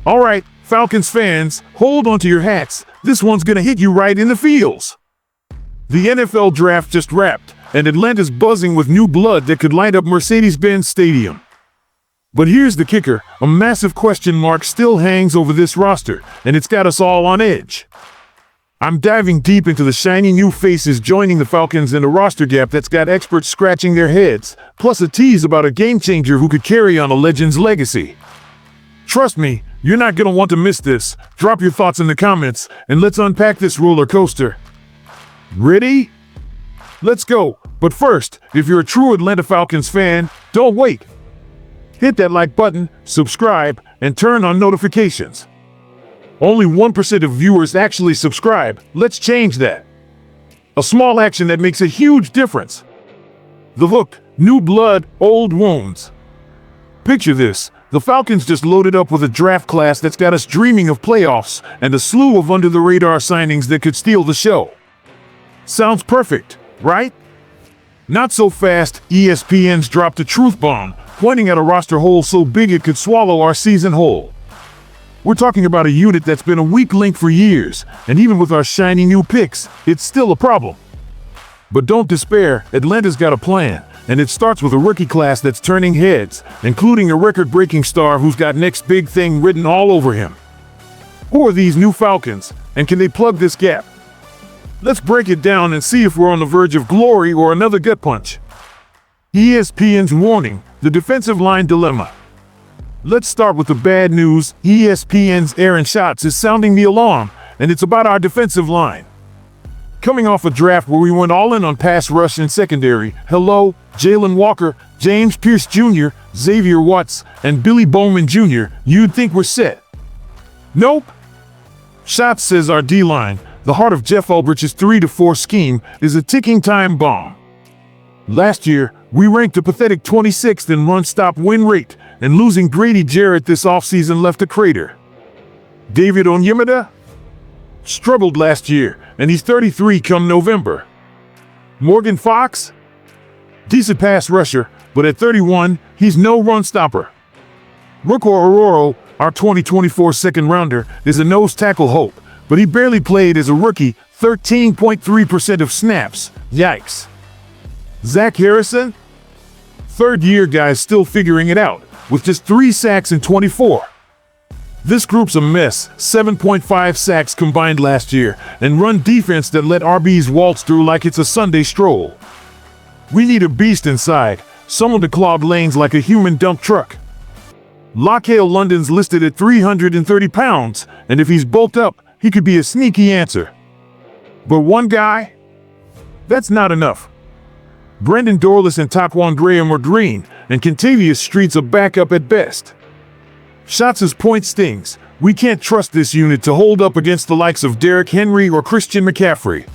All right, Falcons fans, hold on to your hats. This one's gonna hit you right in the feels. The NFL draft just wrapped, and Atlanta's buzzing with new blood that could light up Mercedes-Benz Stadium. But here's the kicker, a massive question mark still hangs over this roster, and it's got us all on edge. I'm diving deep into the shiny new faces joining the Falcons in a roster gap that's got experts scratching their heads, plus a tease about a game-changer who could carry on a legend's legacy. Trust me, you're not gonna want to miss this. Drop your thoughts in the comments, and let's unpack this roller coaster. Ready? Let's go. But first, if you're a true Atlanta Falcons fan, don't wait. Hit that like button, subscribe, and turn on notifications. Only 1% of viewers actually subscribe. Let's change that. A small action that makes a huge difference. The hook, new blood, old wounds. Picture this. The Falcons just loaded up with a draft class that's got us dreaming of playoffs and a slew of under-the-radar signings that could steal the show. Sounds perfect, right? Not so fast. ESPN's dropped a truth bomb, pointing at a roster hole so big it could swallow our season whole. We're talking about a unit that's been a weak link for years, and even with our shiny new picks, it's still a problem. But don't despair, Atlanta's got a plan, and it starts with a rookie class that's turning heads, including a record-breaking star who's got next big thing written all over him. Who are these new Falcons, and can they plug this gap? Let's break it down and see if we're on the verge of glory or another gut punch. ESPN's warning, the defensive line dilemma. Let's start with the bad news. ESPN's Aaron Schatz is sounding the alarm, and it's about our defensive line. Coming off a draft where we went all in on pass rush and secondary, hello, Jalen Walker, James Pierce Jr., Xavier Watts, and Billy Bowman Jr., you'd think we're set. Nope. Schatz says our D-line, the heart of Jeff Ulbrich's 3-4 scheme, is a ticking time bomb. Last year, we ranked a pathetic 26th in run-stop win rate, and losing Grady Jarrett this offseason left a crater. David Onyemata struggled last year, and he's 33 come November. Morgan Fox? Decent pass rusher, but at 31, he's no run stopper. Rooker Ororo, our 2024 second-rounder, is a nose tackle hope, but he barely played as a rookie, 13.3% of snaps. Yikes. Zach Harrison? Third-year guy's still figuring it out, with just 3 sacks in 24. This group's a mess, 7.5 sacks combined last year, and run defense that let RBs waltz through like it's a Sunday stroll. We need a beast inside, someone to clog lanes like a human dump truck. Laquale London's listed at 330 pounds, and if he's bulked up, he could be a sneaky answer. But one guy? That's not enough. Brendan Dorless and Taquan Graham are green, and Contavious Street's a backup at best. Schatz's point stings. We can't trust this unit to hold up against the likes of Derrick Henry or Christian McCaffrey.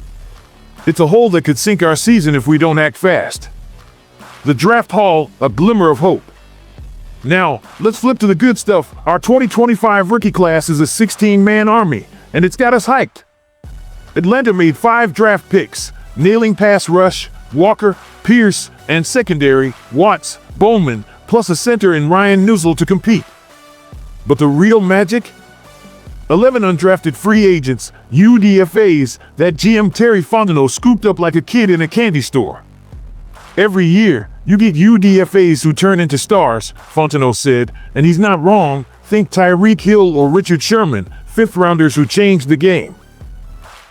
It's a hole that could sink our season if we don't act fast. The draft haul, a glimmer of hope. Now, let's flip to the good stuff. Our 2025 rookie class is a 16-man army, and it's got us hyped. Atlanta made 5 draft picks, nailing pass rush, Walker, Pierce, and secondary, Watts, Bowman, plus a center in Ryan Nussel to compete. But the real magic? 11 undrafted free agents, UDFAs, that GM Terry Fontenot scooped up like a kid in a candy store. Every year, you get UDFAs who turn into stars, Fontenot said, and he's not wrong. Think Tyreek Hill or Richard Sherman, 5th-rounders who changed the game.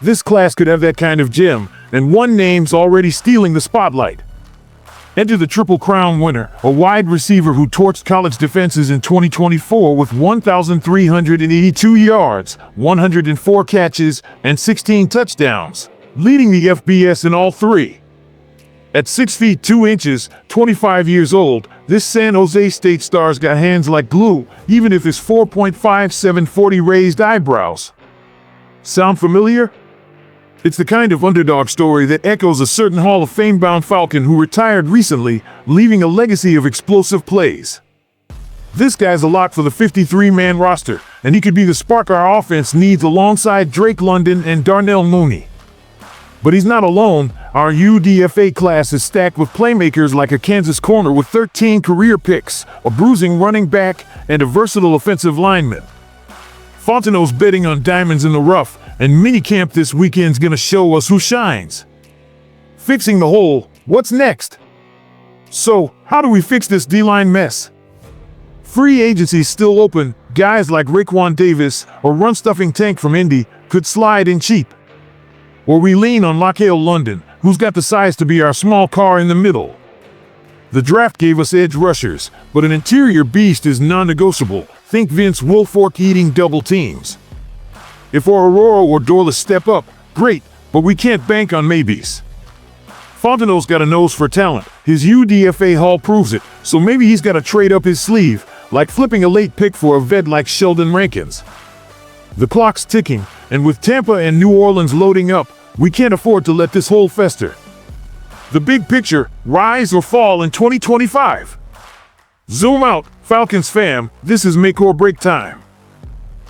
This class could have that kind of gem, and one name's already stealing the spotlight. Enter the Triple Crown winner, a wide receiver who torched college defenses in 2024 with 1,382 yards, 104 catches, and 16 touchdowns, leading the FBS in all 3. At 6 feet 2 inches, 25 years old, this San Jose State star's got hands like glue, even if his 4.57 40 raised eyebrows. Sound familiar? It's the kind of underdog story that echoes a certain Hall of Fame-bound Falcon who retired recently, leaving a legacy of explosive plays. This guy's a lock for the 53-man roster, and he could be the spark our offense needs alongside Drake London and Darnell Mooney. But he's not alone. Our UDFA class is stacked with playmakers like a Kansas corner with 13 career picks, a bruising running back, and a versatile offensive lineman. Fontenot's betting on diamonds in the rough, and minicamp this weekend's gonna show us who shines. Fixing the hole, what's next? So, how do we fix this D-line mess? Free agency's still open. Guys like Raekwon Davis or run-stuffing Tank from Indy could slide in cheap. Or we lean on Laquelle London, who's got the size to be our small car in the middle. The draft gave us edge rushers, but an interior beast is non-negotiable. Think Vince Wilfork eating double teams. If Aurora or Dorless step up, great, but we can't bank on maybes. Fontenot's got a nose for talent. His UDFA haul proves it, so maybe he's got to trade up his sleeve, like flipping a late pick for a vet like Sheldon Rankins. The clock's ticking, and with Tampa and New Orleans loading up, we can't afford to let this hole fester. The big picture, rise or fall in 2025. Zoom out, Falcons fam, this is make or break time.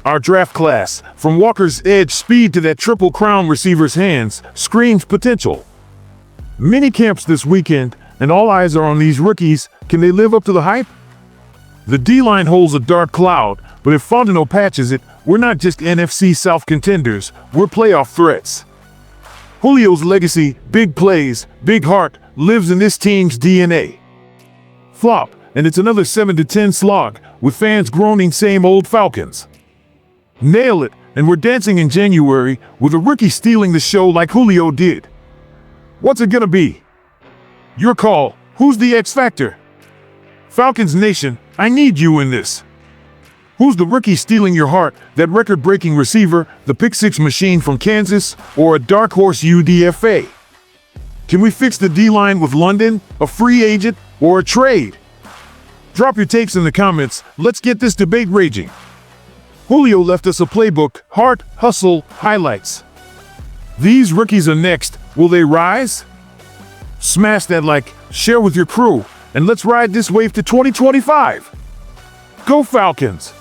Our draft class, from Walker's edge speed to that triple crown receiver's hands, screams potential. Mini camps this weekend, and all eyes are on these rookies. Can they live up to the hype? The D-line holds a dark cloud, but if Fontenot patches it, we're not just NFC South contenders, we're playoff threats. Julio's legacy, big plays, big heart, lives in this team's DNA. Flop, and it's another 7-10 slog, with fans groaning same old Falcons. Nail it, and we're dancing in January, with a rookie stealing the show like Julio did. What's it gonna be? Your call. Who's the X Factor? Falcons Nation, I need you in this. Who's the rookie stealing your heart, that record-breaking receiver, the pick-six machine from Kansas, or a dark horse UDFA? Can we fix the D-line with London, a free agent, or a trade? Drop your takes in the comments. Let's get this debate raging. Julio left us a playbook, heart, hustle, highlights. These rookies are next. Will they rise? Smash that like, share with your crew, and let's ride this wave to 2025. Go Falcons!